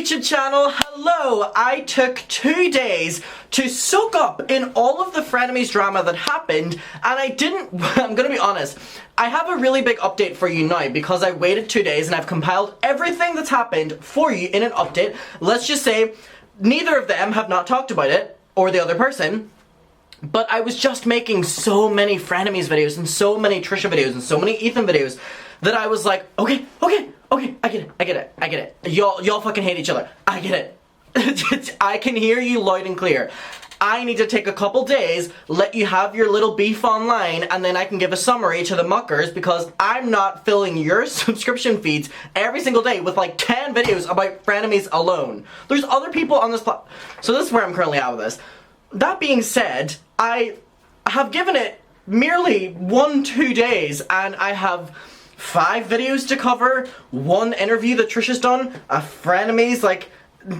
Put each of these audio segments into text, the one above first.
YouTube channel, hello! I took 2 days to soak up in all of the Frenemies drama that happened, and I didn't, I'm gonna be honest, I have a really big update for you now because I waited 2 days and I've compiled everything that's happened for you in an update. Let's just say, neither of them have not talked about it, or the other person, but I was just making so many Frenemies videos and so many Trisha videos and so many Ethan videos that I was like, okay, I get it. Y'all fucking hate each other. I get it. I can hear you loud and clear. I need to take a couple days, let you have your little beef online, and then I can give a summary to the muckers because I'm not filling your subscription feeds every single day with like 10 videos about Frenemies alone. There's other people on this so this is where I'm currently at with this. That being said, I have given it merely 1-2 days and I have 5 videos to cover, 1 interview that Trisha's done, a Frenemies like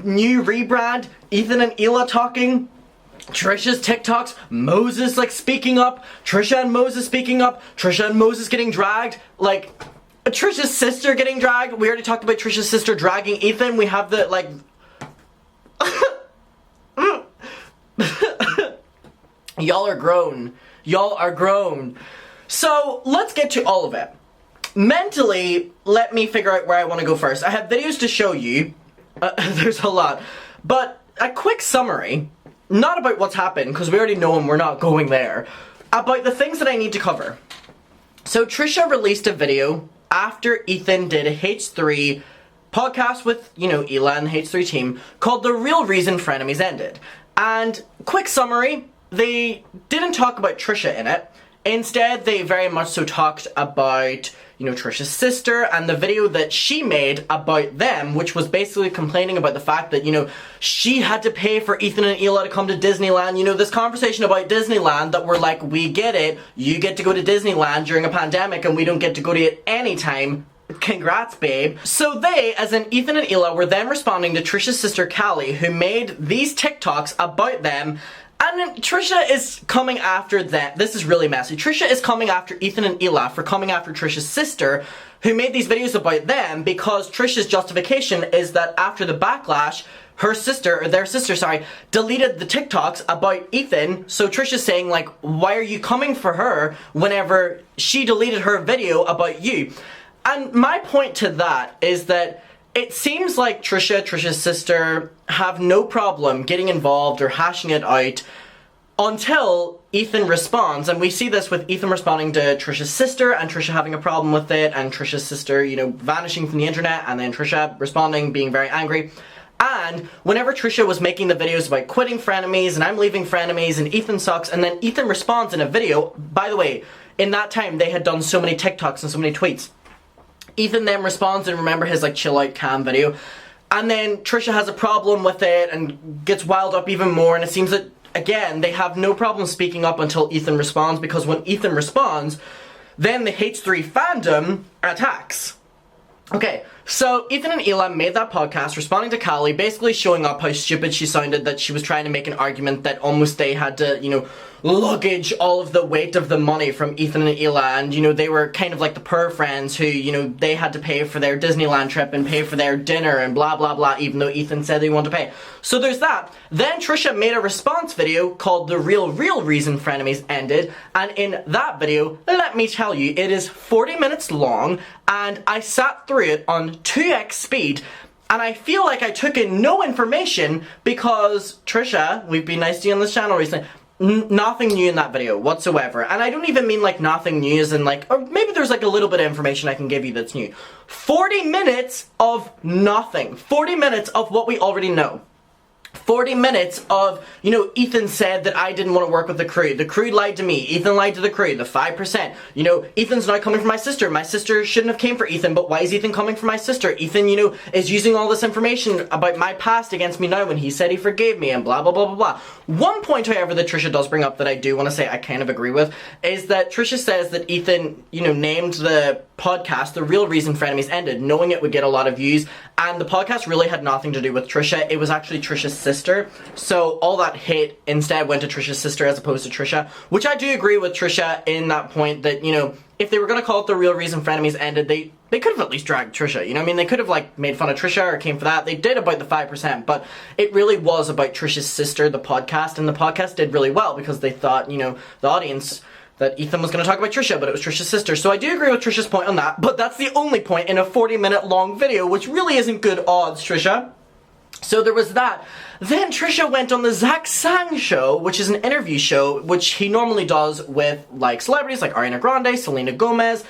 new rebrand, Ethan and Ela talking, Trisha's TikToks, Moses like speaking up, Trisha and Moses speaking up, Trisha and Moses getting dragged, like Trisha's sister getting dragged. We already talked about Trisha's sister dragging Ethan. We have the like Y'all are grown. Y'all are grown. So let's get to all of it. Mentally, let me figure out where I want to go first. I have videos to show you. There's a lot. But a quick summary, not about what's happened, because we already know and we're not going there, about the things that I need to cover. So Trisha released a video after Ethan did a H3 podcast with, Ela and the H3 team called The Real Reason Frenemies Ended. And quick summary, they didn't talk about Trisha in it. Instead, they very much so talked about, Trisha's sister and the video that she made about them, which was basically complaining about the fact that, she had to pay for Ethan and Ela to come to Disneyland. This conversation about Disneyland that we're like, we get it, you get to go to Disneyland during a pandemic and we don't get to go to it anytime. Congrats, babe. So they, as in Ethan and Ela, were then responding to Trisha's sister Callie, who made these TikToks about them. And then Trisha is coming after them. This is really messy. Trisha is coming after Ethan and Ela for coming after Trisha's sister, who made these videos about them because Trisha's justification is that after the backlash, their sister, deleted the TikToks about Ethan. So Trisha's saying, like, why are you coming for her whenever she deleted her video about you? And my point to that is that it seems like Trisha's sister, have no problem getting involved or hashing it out until Ethan responds. And we see this with Ethan responding to Trisha's sister and Trisha having a problem with it and Trisha's sister, vanishing from the internet and then Trisha responding, being very angry. And whenever Trisha was making the videos about quitting Frenemies and I'm leaving Frenemies and Ethan sucks, and then Ethan responds in a video. By the way, in that time they had done so many TikToks and so many tweets. Ethan then responds and remember his like chill out cam video. And then Trisha has a problem with it and gets wild up even more, and it seems that, again, they have no problem speaking up until Ethan responds, because when Ethan responds, then the H3 fandom attacks. Okay, so Ethan and Ela made that podcast responding to Callie, basically showing up how stupid she sounded, that she was trying to make an argument that almost they had to, luggage all of the weight of the money from Ethan and Ela, and they were kind of like the poor friends who, they had to pay for their Disneyland trip and pay for their dinner and blah blah blah, even though Ethan said they wanted to pay. So there's that. Then Trisha made a response video called The Real Reason Frenemies Ended, and in that video, let me tell you, it is 40 minutes long, and I sat through it on 2x speed. And I feel like I took in no information because Trisha, we've been nice to you on this channel recently, nothing new in that video whatsoever. And I don't even mean like nothing new as in like, or maybe there's like a little bit of information I can give you that's new. 40 minutes of nothing. 40 minutes of what we already know. 40 minutes of, Ethan said that I didn't want to work with the crew. The crew lied to me. Ethan lied to the crew. The 5%. Ethan's not coming for my sister. My sister shouldn't have came for Ethan, but why is Ethan coming for my sister? Ethan, is using all this information about my past against me now when he said he forgave me and blah, blah, blah, blah, blah. One point, however, that Trisha does bring up that I do want to say I kind of agree with is that Trisha says that Ethan, named the podcast The Real Reason Frenemies Ended, knowing it would get a lot of views, and the podcast really had nothing to do with Trisha. It was actually Trisha's sister, so all that hate instead went to Trisha's sister as opposed to Trisha, which I do agree with Trisha in that point that, if they were going to call it The Real Reason Frenemies Ended, they they could have at least dragged Trisha, you know what I mean? They could have, like, made fun of Trisha or came for that. They did about the 5%, but it really was about Trisha's sister, the podcast, and the podcast did really well because they thought, you know, the audience, that Ethan was going to talk about Trisha, but it was Trisha's sister. So I do agree with Trisha's point on that, but that's the only point in a 40-minute long video, which really isn't good odds, Trisha. So there was that. Then Trisha went on the Zach Sang show, which is an interview show, which he normally does with, like, celebrities like Ariana Grande, Selena Gomez.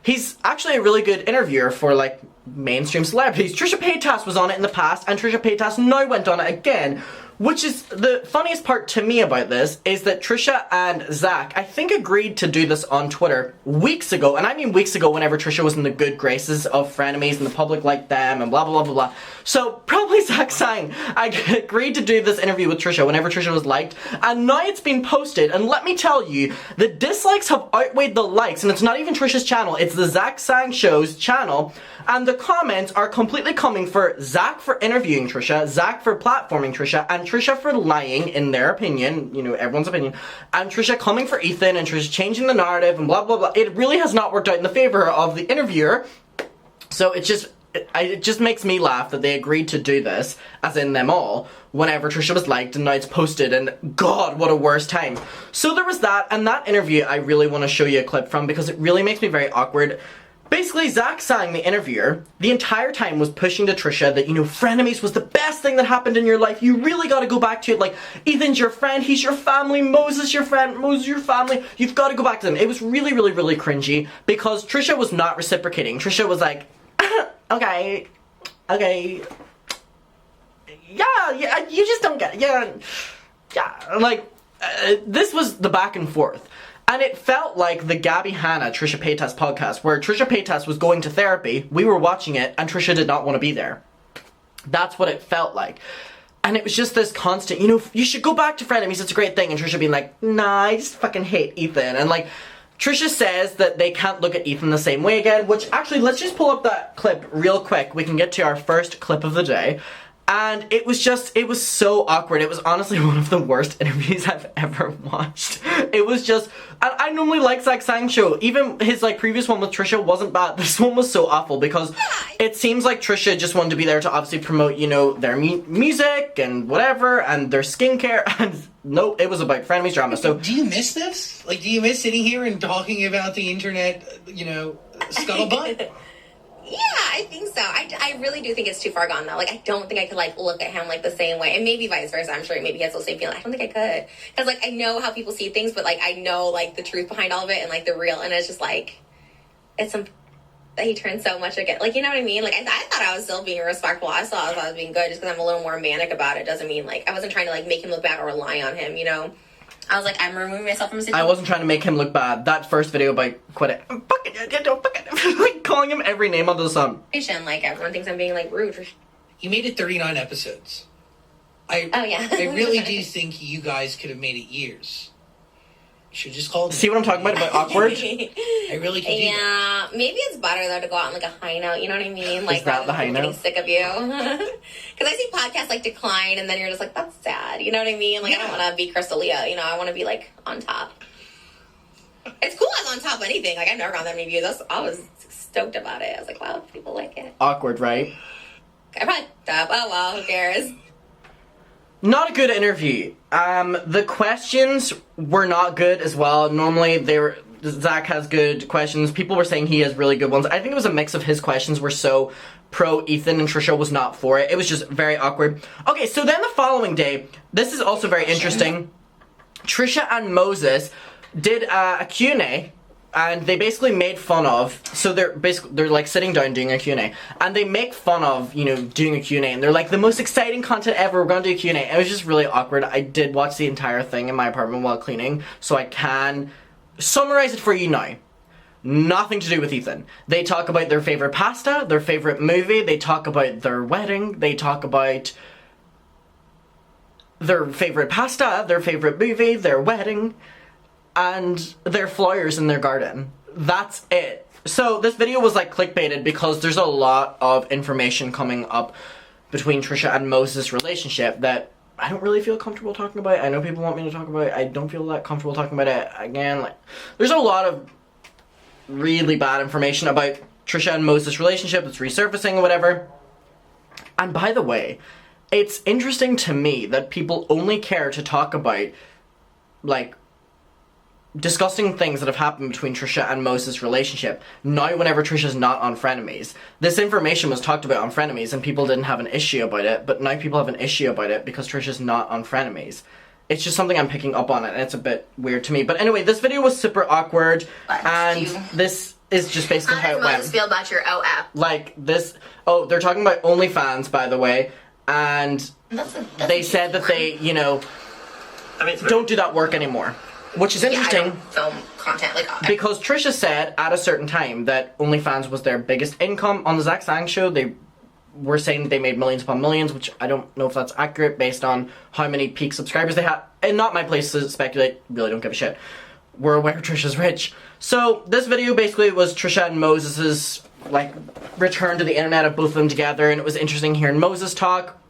He's actually a really good interviewer for, like, mainstream celebrities. Trisha Paytas was on it in the past, and Trisha Paytas now went on it again. Which is, the funniest part to me about this is that Trisha and Zach, I think, agreed to do this on Twitter weeks ago, and I mean weeks ago whenever Trisha was in the good graces of Frenemies and the public liked them and blah blah blah blah blah. So probably Zach Sang agreed to do this interview with Trisha whenever Trisha was liked, and now it's been posted, and let me tell you, the dislikes have outweighed the likes, and it's not even Trisha's channel, it's the Zach Sang show's channel, and the comments are completely coming for Zach for interviewing Trisha, Zach for platforming Trisha, and Trisha for lying, in their opinion, you know, everyone's opinion, and Trisha coming for Ethan, and Trisha changing the narrative, and blah blah blah. It really has not worked out in the favor of the interviewer, so it just makes me laugh that they agreed to do this, as in them all, whenever Trisha was liked, and now it's posted, and God, what a worst time. So there was that, and that interview I really want to show you a clip from, because it really makes me very awkward. Basically, Zach Sang, the interviewer, the entire time was pushing to Trisha that, you know, Frenemies was the best thing that happened in your life. You really got to go back to it. Like, Ethan's your friend, he's your family, Moses your friend, Moses your family. You've got to go back to them. It was really, really, really cringy because Trisha was not reciprocating. Trisha was like, okay, yeah, you just don't get it. Yeah, like, this was the back and forth. And it felt like the Gabby Hanna Trisha Paytas podcast, where Trisha Paytas was going to therapy, we were watching it, and Trisha did not want to be there. That's what it felt like. And it was just this constant, you know, you should go back to Frenemies, it's a great thing, and Trisha being like, nah, I just fucking hate Ethan. And like, Trisha says that they can't look at Ethan the same way again, which actually, let's just pull up that clip real quick. We can get to our first clip of the day. And it was so awkward. It was honestly one of the worst interviews I've ever watched. It was just, I normally like Zach Sang's show. Even his, like, previous one with Trisha wasn't bad. This one was so awful because it seems like Trisha just wanted to be there to obviously promote, you know, their music and whatever, and their skincare, and no, it was about Frenemies drama, so. Do you miss this? Like, do you miss sitting here and talking about the internet, you know, scuttlebutt? Yeah, I think so. I really do think it's too far gone, though. Like, I don't think I could, like, look at him, like, the same way. And maybe vice versa. I'm sure maybe he has the same feeling. I don't think I could. Because, like, I know how people see things, but, like, I know, like, the truth behind all of it and, like, the real. And it's just, like, it's some... that he turned so much again. Like, you know what I mean? Like, I thought I was still being respectful. I thought I was being good just because I'm a little more manic about it. Doesn't mean, like, I wasn't trying to, like, make him look bad or rely on him, you know? I was like, I'm removing myself from a situation. I wasn't trying to make him look bad. That first video by Quit It. Fuck it. Like, calling him every name under the sun. Like, everyone thinks I'm being, like, rude. You made it 39 episodes. Oh, yeah. I really do think you guys could have made it years. You should just call them. See what I'm talking about awkward? I really can do that. Yeah, maybe it's better, though, to go out on, like, a high note, you know what I mean? Like, is that the high note? Getting sick of you. Because I see podcasts, like, decline, and then you're just like, that's sad, you know what I mean? Like, yeah. I don't want to be Crystalia, you know? I want to be, like, on top. It's cool I was on top of anything. Like, I've never gotten that many views. I was stoked about it. I was like, wow, people like it. Awkward, right? I probably up. Oh, well, who cares? Not a good interview. The questions were not good as well. Normally, Zach has good questions. People were saying he has really good ones. I think it was a mix of his questions were so pro Ethan and Trisha was not for it. It was just very awkward. Okay, so then the following day, this is also very interesting. Trisha and Moses did a Q&A, and they basically made fun of, so they're like sitting down doing a Q&A, and they make fun of, you know, doing a Q&A, and they're like, the most exciting content ever, we're gonna do a Q&A. It was just really awkward. I did watch the entire thing in my apartment while cleaning, so I can summarize it for you now. Nothing to do with Ethan. They talk about their favorite pasta, their favorite movie, they talk about their wedding, they talk about their favorite pasta, their favorite movie, their wedding, and their flowers in their garden. That's it. So this video was like clickbaited because there's a lot of information coming up between Trisha and Moses' relationship that I don't really feel comfortable talking about. I know people want me to talk about it. I don't feel that comfortable talking about it. Again, like, there's a lot of really bad information about Trisha and Moses' relationship that's resurfacing or whatever. And by the way, it's interesting to me that people only care to talk about, like, disgusting things that have happened between Trisha and Moses' relationship now whenever Trisha's not on Frenemies. This information was talked about on Frenemies and people didn't have an issue about it, but now people have an issue about it because Trisha's not on Frenemies. It's just something I'm picking up on, and it's a bit weird to me. But anyway, this video was super awkward, and this is just basically how it went. How does Moses feel about your OF? Like, this... Oh, they're talking about OnlyFans, by the way, and they said that they, you know, don't do that work anmore. Which is interesting. I don't film content like because Trisha said at a certain time that OnlyFans was their biggest income. On the Zach Sang show, they were saying that they made millions upon millions, which I don't know if that's accurate based on how many peak subscribers they had. And not my place to speculate, really don't give a shit. We're aware Trisha's rich. So this video basically was Trisha and Moses's, like, return to the internet of both of them together, and it was interesting hearing Moses talk.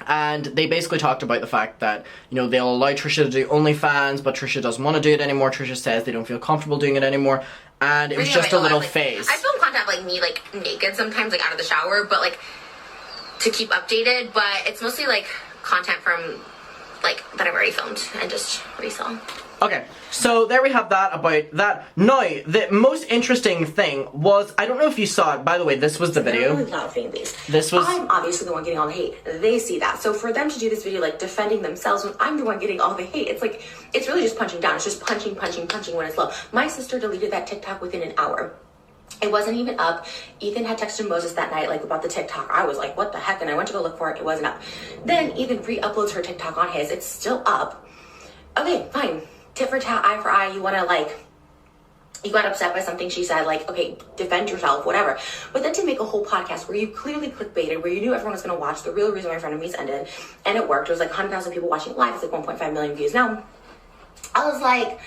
And they basically talked about the fact that, you know, they'll allow Trisha to do OnlyFans, but Trisha doesn't want to do it anymore. Trisha says they don't feel comfortable doing it anymore. And it was just a little phase. I film content like me, like, naked sometimes, like, out of the shower, but, like, to keep updated. But it's mostly, like, content from, like, that I've already filmed and just resell. Okay, so there we have that about that. Now, the most interesting thing was, I don't know if you saw it, by the way, this was the video. They're really not a fan base. This was... I'm obviously the one getting all the hate. They see that. So for them to do this video, like, defending themselves when I'm the one getting all the hate, it's like, it's really just punching down. It's just punching when it's low. My sister deleted that TikTok within an hour. It wasn't even up. Ethan had texted Moses that night, like, about the TikTok. I was like, what the heck? And I went to go look for it. It wasn't up. Then Ethan re-uploads her TikTok on his. It's still up. Okay, fine. Tit for tat, eye for eye, you want to, like, you got upset by something she said, like, okay, defend yourself, whatever. But then to make a whole podcast where you clearly clickbaited, where you knew everyone was going to watch, the real reason why Frenemies ended, and it worked. It was like 100,000 people watching live. It's like 1.5 million views now. I was like,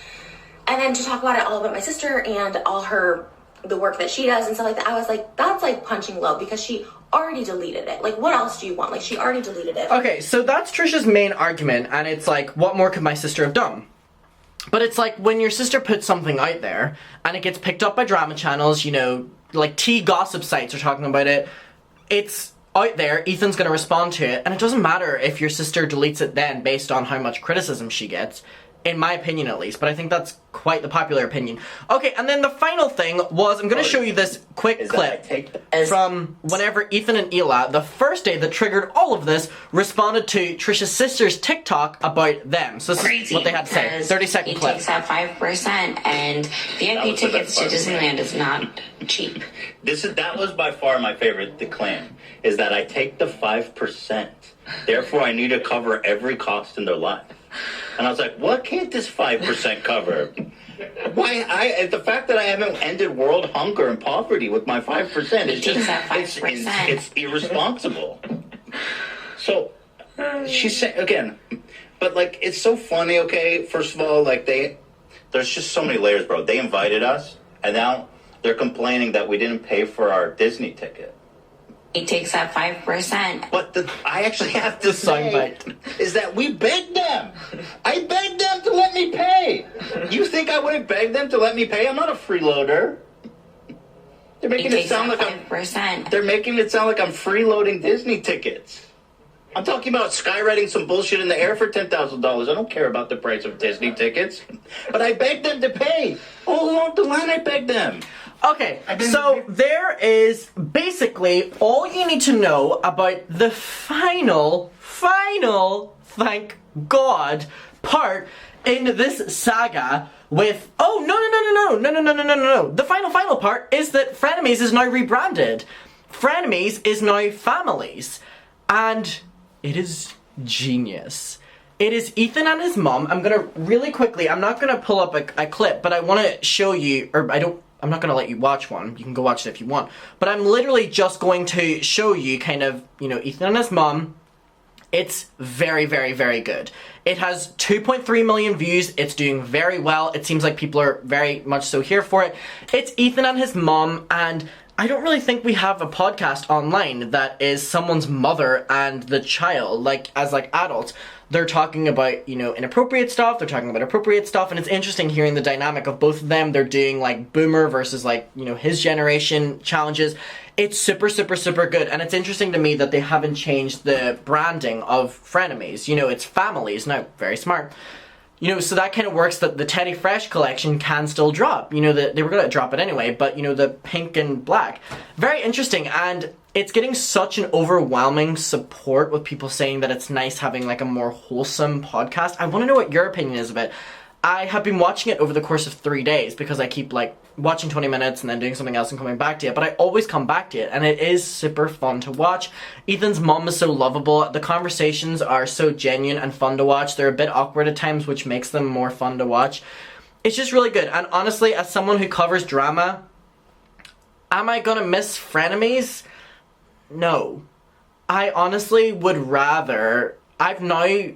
and then to talk about it all about my sister and all her, the work that she does and stuff like that, I was like, that's like punching low because she already deleted it. Like, what else do you want? Like, she already deleted it. Okay, so that's Trisha's main argument, and it's like, what more could my sister have done? But it's like, when your sister puts something out there, and it gets picked up by drama channels, you know, like tea gossip sites are talking about it, it's out there, Ethan's gonna respond to it, and it doesn't matter if your sister deletes it then based on how much criticism she gets. In my opinion, at least, but I think that's quite the popular opinion. Okay, and then the final thing was, I'm gonna show you this quick clip from whenever Ethan and Ela, the first day that triggered all of this, responded to Trisha's sister's TikTok about them. So this is what they had to say. 30-second clip. He takes that 5%, and VIP tickets to Disneyland is not cheap. That was by far my favorite, the claim, is that I take the 5%. Therefore, I need to cover every cost in their life. And I was like, what can't this 5% cover? Why? The fact that I haven't ended world hunger and poverty with my 5% is just, it's irresponsible. So, she said, again, but like, it's so funny, okay? First of all, like, there's just so many layers, bro. They invited us, and now they're complaining that we didn't pay for our Disney ticket. He takes that 5%. But I actually have to say is that we begged them. I begged them to let me pay. You think I wouldn't beg them to let me pay? I'm not a freeloader. They're making it sound like 5%. They're making it sound like I'm freeloading Disney tickets. I'm talking about skywriting some bullshit in the air for $10,000. I don't care about the price of Disney tickets. But I begged them to pay. All along the line, I begged them. Okay, so there is basically all you need to know about the final, thank God, part in this saga with, oh, no. The final part is that Frenemies is now rebranded. Frenemies is now Families. And it is genius. It is Ethan and his mom. I'm gonna really quickly, I'm not gonna pull up a clip, but I wanna show you, I'm not going to let you watch one. You can go watch it if you want. But I'm literally just going to show you kind of, you know, Ethan and his mom. It's very, very, very good. It has 2.3 million views. It's doing very well. It seems like people are very much so here for it. It's Ethan and his mom, and I don't really think we have a podcast online that is someone's mother and the child, like, as, like, adults. They're talking about, you know, inappropriate stuff, they're talking about appropriate stuff, and it's interesting hearing the dynamic of both of them. They're doing, like, boomer versus, like, you know, his generation challenges. It's super, super, super good, and it's interesting to me that they haven't changed the branding of Frenemies. You know, it's families now. Very smart. You know, so that kind of works that the Teddy Fresh collection can still drop. You know, they were going to drop it anyway, but, you know, the pink and black. Very interesting, and it's getting such an overwhelming support with people saying that it's nice having, like, a more wholesome podcast. I want to know what your opinion is of it. I have been watching it over the course of 3 days because I keep, like, watching 20 minutes and then doing something else and coming back to it, but I always come back to it, and it is super fun to watch. Ethan's mom is so lovable. The conversations are so genuine and fun to watch. They're a bit awkward at times, which makes them more fun to watch. It's just really good, and honestly, as someone who covers drama, am I gonna miss Frenemies? No. I honestly would rather... I've now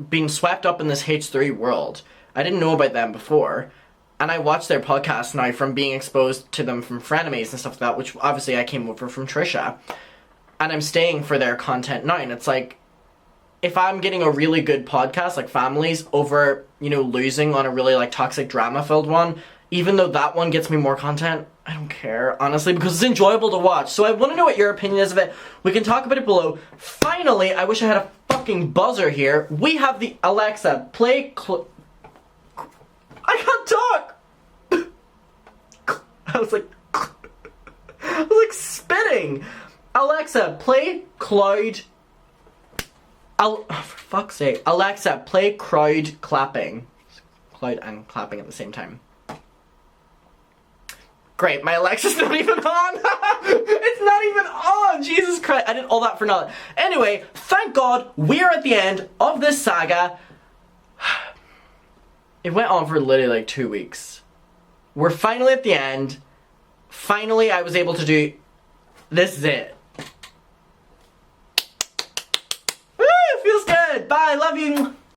been swept up in this H3 world. I didn't know about them before. And I watch their podcast now from being exposed to them from Frenemies and stuff like that, which obviously I came over from Trisha. And I'm staying for their content now. And it's like, if I'm getting a really good podcast, like Families, over, you know, losing on a really, like, toxic drama-filled one, even though that one gets me more content, I don't care, honestly, because it's enjoyable to watch. So I want to know what your opinion is of it. We can talk about it below. Finally, I wish I had a fucking buzzer here. We have the Alexa, play I can't talk! I was like spitting. Alexa, play Cloud... for fuck's sake. Alexa, play crowd clapping. Cloud and clapping at the same time. Great, my Alexa's not even on! It's not even on! Jesus Christ, I did all that for nothing. Anyway, thank God, we're at the end of this saga. It went on for literally like 2 weeks. We're finally at the end. Finally, I was able to do... This is it. Woo! Feels good! Bye, love you!